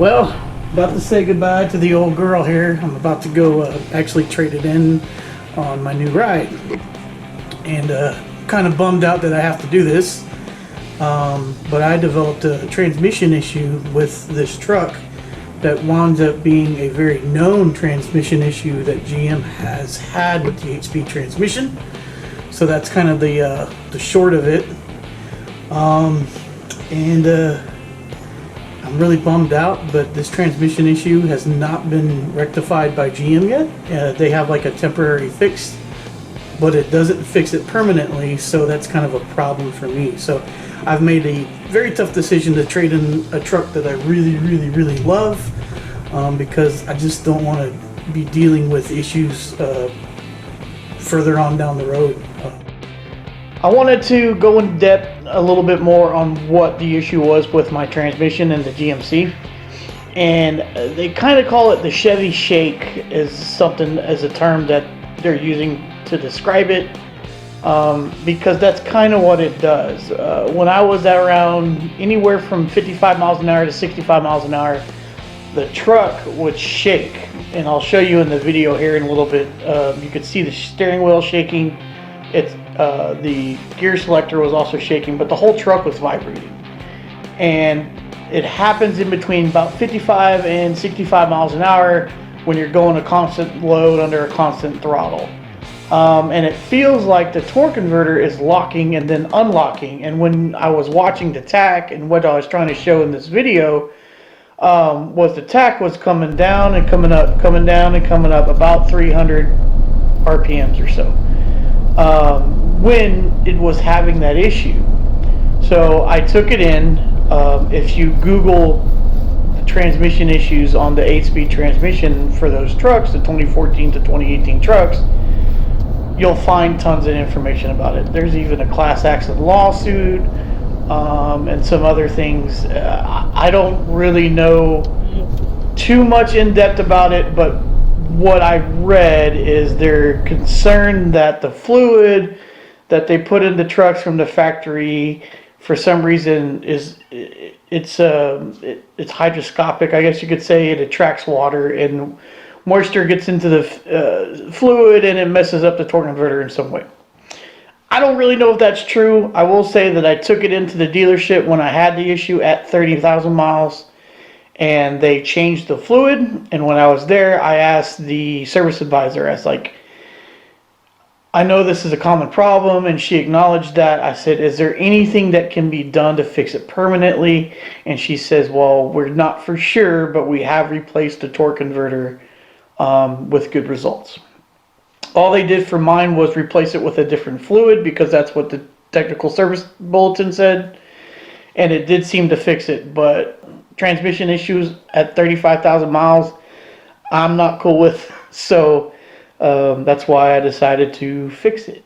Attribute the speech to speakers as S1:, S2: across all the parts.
S1: Well, about to say goodbye to the old girl here. I'm about to go actually trade it in on my new ride. And kind of bummed out that I have to do this. But I developed a transmission issue with this truck that wound up being a very known transmission issue that GM has had with the 8-speed transmission. So that's kind of the short of it. I'm really bummed out, but this transmission issue has not been rectified by GM yet. They have like a temporary fix, but it doesn't fix it permanently, so that's kind of a problem for me. So I've made a very tough decision to trade in a truck that I really love, because I just don't want to be dealing with issues further on down the road. I wanted to go in depth a little bit more on what the issue was with my transmission and the GMC. And they kind of call it the Chevy Shake as a term that they're using to describe it, because that's kind of what it does. When I was at around anywhere from 55 miles an hour to 65 miles an hour, the truck would shake. And I'll show you in the video here in a little bit. You could see the steering wheel shaking. The gear selector was also shaking, but the whole truck was vibrating. And it happens in between about 55 and 65 miles an hour when you're going a constant load under a constant throttle. And it feels like the torque converter is locking and then unlocking. And when I was watching the tach, and what I was trying to show in this video was the tach was coming down and coming up, coming down and coming up about 300 RPMs or so. When it was having that issue. So I took it in. If you Google the transmission issues on the 8-speed transmission for those trucks, the 2014 to 2018 trucks, you'll find tons of information about it. There's even a class action lawsuit, and some other things. I don't really know too much in depth about it, but what I read is they're concerned that the fluid that they put in the trucks from the factory, for some reason, it's hydroscopic, I guess you could say. It attracts water, and moisture gets into the fluid, and it messes up the torque converter in some way. I don't really know if that's true. I will say that I took it into the dealership when I had the issue at 30,000 miles. And they changed the fluid. And when I was there, I asked the service advisor, I was like, I know this is a common problem. And she acknowledged that. I said, is there anything that can be done to fix it permanently? And she says, well, we're not for sure, but we have replaced the torque converter with good results. All they did for mine was replace it with a different fluid, because that's what the technical service bulletin said. And it did seem to fix it, but transmission issues at 35,000 miles, I'm not cool with. So that's why I decided to fix it.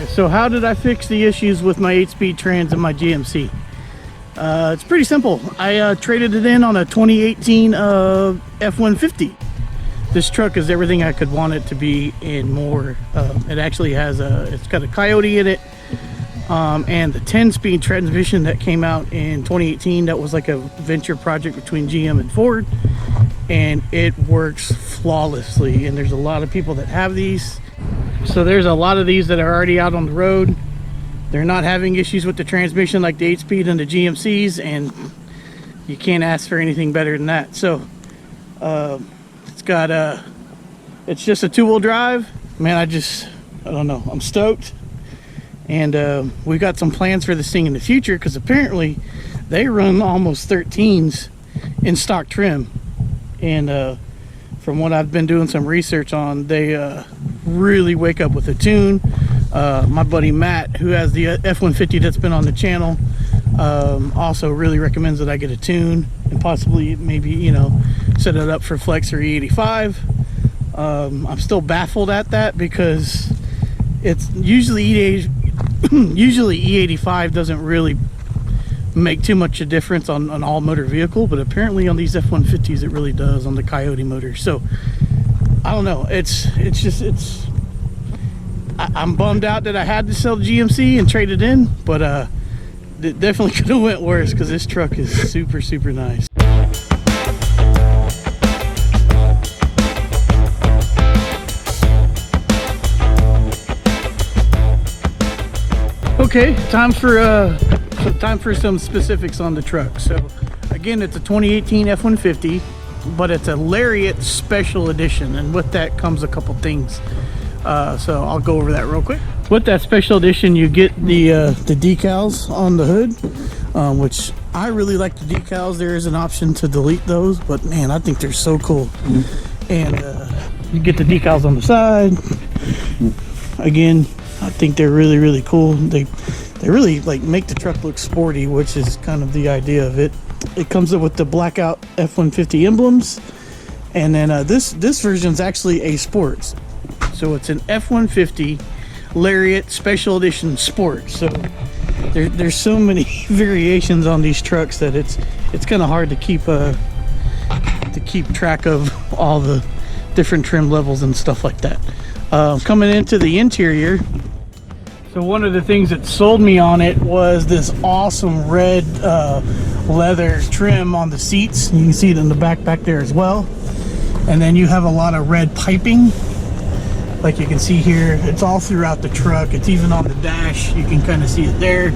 S1: So how did I fix the issues with my 8-speed trans and my GMC? It's pretty simple. I traded it in on a 2018 F150. This truck is everything I could want it to be and more. It actually has it's got a Coyote in it, and the 10-speed transmission that came out in 2018. That was like a venture project between GM and Ford, and it works flawlessly. And there's a lot of people that have these. So there's a lot of these that are already out on the road. They're not having issues with the transmission like the 8-speed and the GMCs, and you can't ask for anything better than that. So it's just a 2-wheel drive. Man, I don't know, I'm stoked. And we've got some plans for this thing in the future, because apparently they run almost 13s in stock trim. And from what I've been doing some research on, they really wake up with a tune. My buddy Matt, who has the F150 that's been on the channel, also really recommends that I get a tune and possibly maybe, you know, set it up for flex or E85. I'm still baffled at that, because it's usually E85 doesn't really make too much a difference on an all motor vehicle, but apparently on these F150s it really does, on the Coyote motor. So I don't know, I'm bummed out that I had to sell the GMC and trade it in, but it definitely could have went worse, because this truck is super nice. Okay, time for some specifics on the truck. So again, it's a 2018 F150, but it's a Lariat Special Edition, and with that comes a couple things. So I'll go over that real quick. With that Special Edition, you get the decals on the hood, which I really like the decals. There is an option to delete those, but man, I think they're so cool. And you get the decals on the side. Again, I think they're really cool. They really like make the truck look sporty, which is kind of the idea of it. It comes up with the blackout F150 emblems, and then this version is actually a sports. So it's an F150 Lariat Special Edition Sport. So there's so many variations on these trucks that it's kind of hard to keep track of all the different trim levels and stuff like that. Coming into the interior, so one of the things that sold me on it was this awesome red leather trim on the seats. You can see it in the back there as well. And then you have a lot of red piping, like you can see here. It's all throughout the truck. It's even on the dash. You can kind of see it there.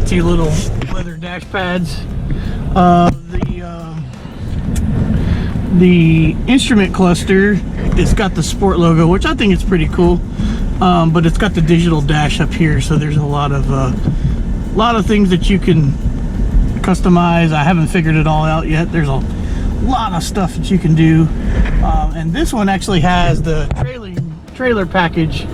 S1: See little leather dash pads. The instrument cluster, it's got the sport logo, which I think is pretty cool. But it's got the digital dash up here, so there's a lot of things that you can customize. I haven't figured it all out yet. There's a lot of stuff that you can do. And this one actually has the trailer package,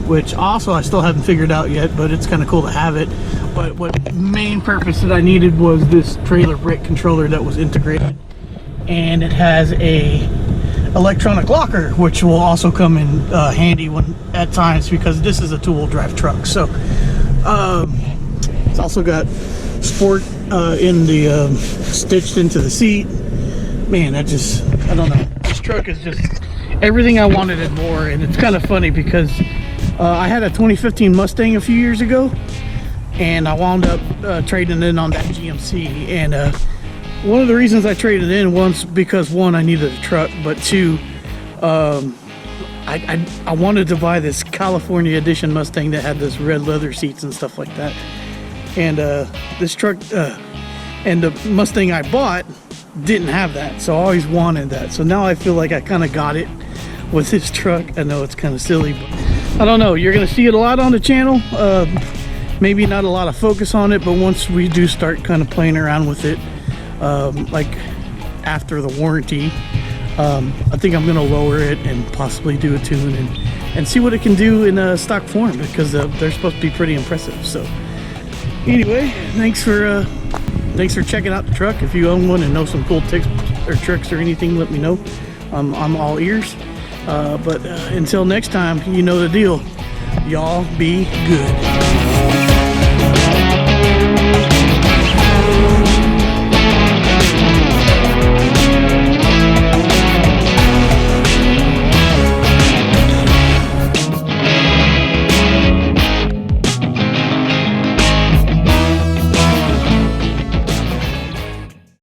S1: which also I still haven't figured out yet, but it's kind of cool to have it. But what main purpose that I needed was this trailer brake controller that was integrated, and it has a electronic locker, which will also come in handy at times, because this is a two-wheel drive truck. So it's also got sport in the stitched into the seat. Man, I don't know, this truck is just everything I wanted and more. And it's kind of funny, because I had a 2015 Mustang a few years ago, and I wound up trading in on that GMC. And one of the reasons I traded in was because, one, I needed a truck, but two, I wanted to buy this California edition Mustang that had this red leather seats and stuff like that. And this truck and the Mustang I bought didn't have that, so I always wanted that. So now I feel like I kind of got it with this truck. I know it's kind of silly, but I don't know. You're going to see it a lot on the channel. Maybe not a lot of focus on it, but once we do start kind of playing around with it, like after the warranty, I think I'm going to lower it and possibly do a tune and see what it can do in stock form, because they're supposed to be pretty impressive. So anyway, thanks for checking out the truck. If you own one and know some cool tips or tricks or anything, let me know. I'm all ears. But until next time, you know the deal. Y'all be good.